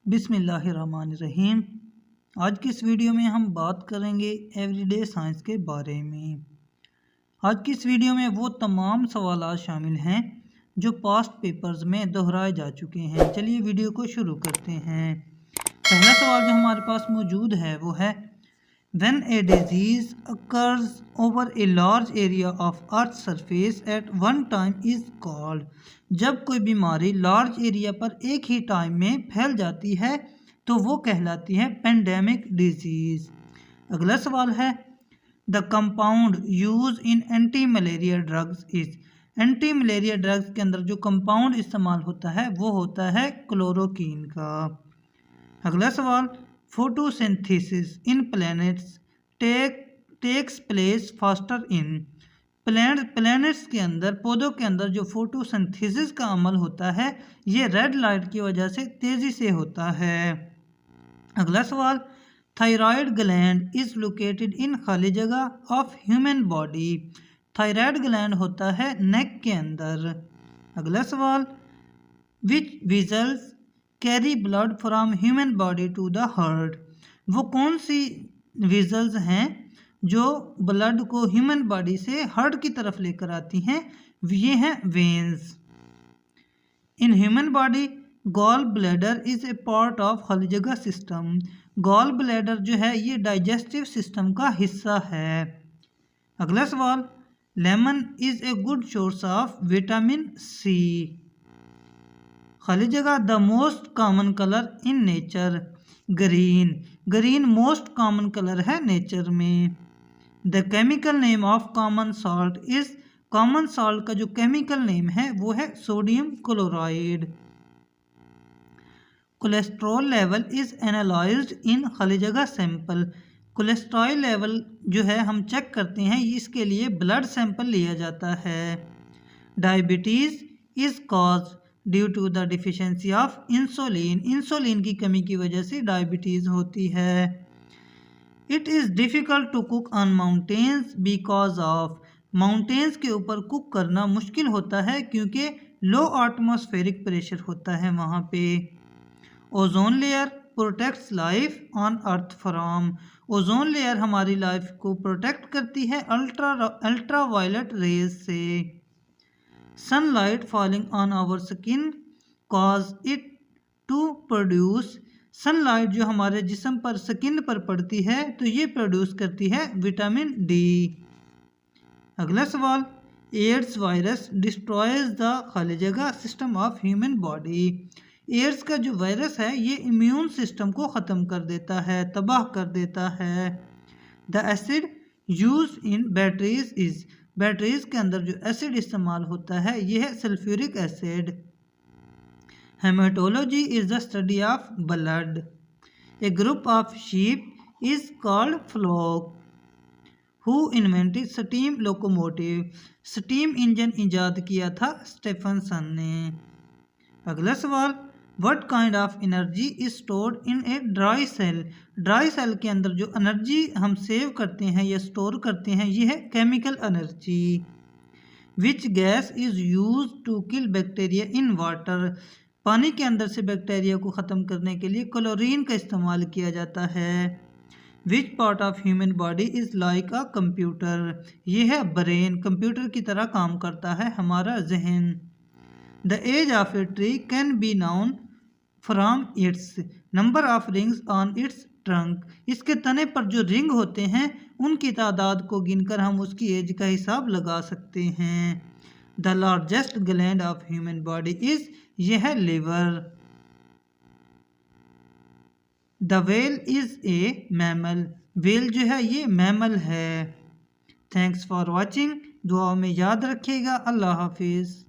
बिस्मिल्लाहिर्रहमानिर्रहीम। आज की इस वीडियो में हम बात करेंगे एवरीडे साइंस के बारे में। आज की इस वीडियो में वो तमाम सवालात शामिल हैं जो पास्ट पेपर्स में दोहराए जा चुके हैं। चलिए वीडियो को शुरू करते हैं। पहला सवाल जो हमारे पास मौजूद है वो है When a disease occurs over a large area of Earth's surface at one time is called। जब कोई बीमारी लार्ज एरिया पर एक ही टाइम में फैल जाती है तो वो कहलाती है पेंडेमिक डिजीज। अगला सवाल है the compound use in anti malaria drugs is. Anti malaria drugs के अंदर जो कंपाउंड इस्तेमाल होता है वो होता है क्लोरोकीन का। अगला सवाल photosynthesis in planets takes place faster in. Planets के अंदर पौधों के अंदर जो फोटोसिंथेसिस का अमल होता है ये रेड लाइट की वजह से तेज़ी से होता है। अगला सवाल thyroid gland is located in खाली जगह of human body. Thyroid gland होता है नेक के अंदर। अगला सवाल which vessels carry blood from human body to the heart. वो कौन सी विजल्स हैं जो ब्लड को ह्यूमन बॉडी से हार्ट की तरफ लेकर आती हैं? ये हैं veins. In human body gall bladder is a part of खाली जगह सिस्टम। गॉल ब्लैडर जो है ये डाइजेस्टिव सिस्टम का हिस्सा है। अगला सवाल lemon is a good source of vitamin C. खाली जगह the most common colour in nature green. Green most common colour है नेचर में। The chemical name of common salt is. Common salt का जो केमिकल नेम है वो है sodium chloride. Cholesterol level is analysed in खाली जगह सैंपल। कोलेस्ट्रॉल लेवल जो है हम चेक करते हैं इसके लिए ब्लड सैंपल लिया जाता है। Diabetes is cause due to the deficiency of insulin. Insulin की कमी की वजह से डायबिटीज़ होती है। It is difficult to cook on mountains because of. Mountains के ऊपर कुक करना मुश्किल होता है क्योंकि लो एटमॉस्फेरिक प्रेशर होता है वहाँ पे। Ozone layer protects life on earth from. Ozone layer हमारी लाइफ को प्रोटेक्ट करती है अल्ट्रा वायलेट रेज से। Sunlight falling on our skin cause it to produce. Sunlight जो हमारे जिस्म पर स्किन पर पड़ती है तो ये प्रोड्यूस करती है विटामिन डी। अगला सवाल एड्स वायरस डिस्ट्रॉयज द खाली जगह system of human body. AIDS का जो वायरस है ये इम्यून सिस्टम को ख़त्म कर देता है, तबाह कर देता है। The acid use in batteries is. Batteries के अंदर जो एसिड इस्तेमाल होता है यह है sulphuric acid. Haematology is the study of blood. A group of sheep is called flock. Who invented steam locomotive. Steam engine इजाद किया था स्टेफनसन ने। अगला सवाल what kind of energy is stored in a dry cell. Dry cell के अंदर जो energy हम सेव करते हैं या स्टोर करते हैं ये है chemical energy. Which gas is use to kill bacteria in water. पानी के अंदर से बैक्टीरिया को ख़त्म करने के लिए क्लोरीन का इस्तेमाल किया जाता है। Which part of human body is like a computer. ये है ब्रेन, कंप्यूटर की तरह काम करता है हमारा जहन। The age of a tree can be known from its number of rings on its trunk. इसके तने पर जो रिंग होते हैं उनकी तादाद को गिनकर हम उसकी एज का हिसाब लगा सकते हैं। The largest gland of human body is. यह है liver. The whale is a mammal. Whale जो है ये मैमल है। Thanks for watching. दुआ में याद रखिएगा। अल्लाह हाफिज़।